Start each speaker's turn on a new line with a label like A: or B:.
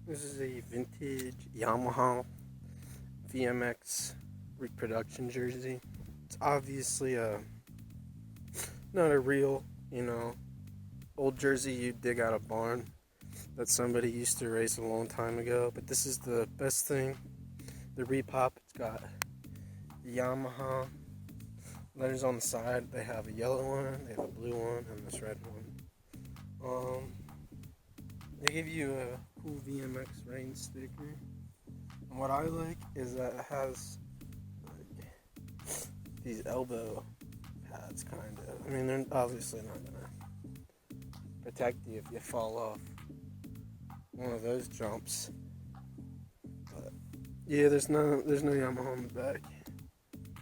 A: This is a vintage Yamaha VMX reproduction jersey. It's obviously not a real, old jersey you dig out of barn that somebody used to race a long time ago. But this is the best thing. The repop. It's got Yamaha letters on the side. They have a yellow one, they have a blue one, and this red one. They give you a cool VMX rain sticker. And what I like is that it has like these elbow pads, kind of. I mean, they're obviously not gonna protect you if you fall off one of those jumps. But yeah, there's no Yamaha on the back.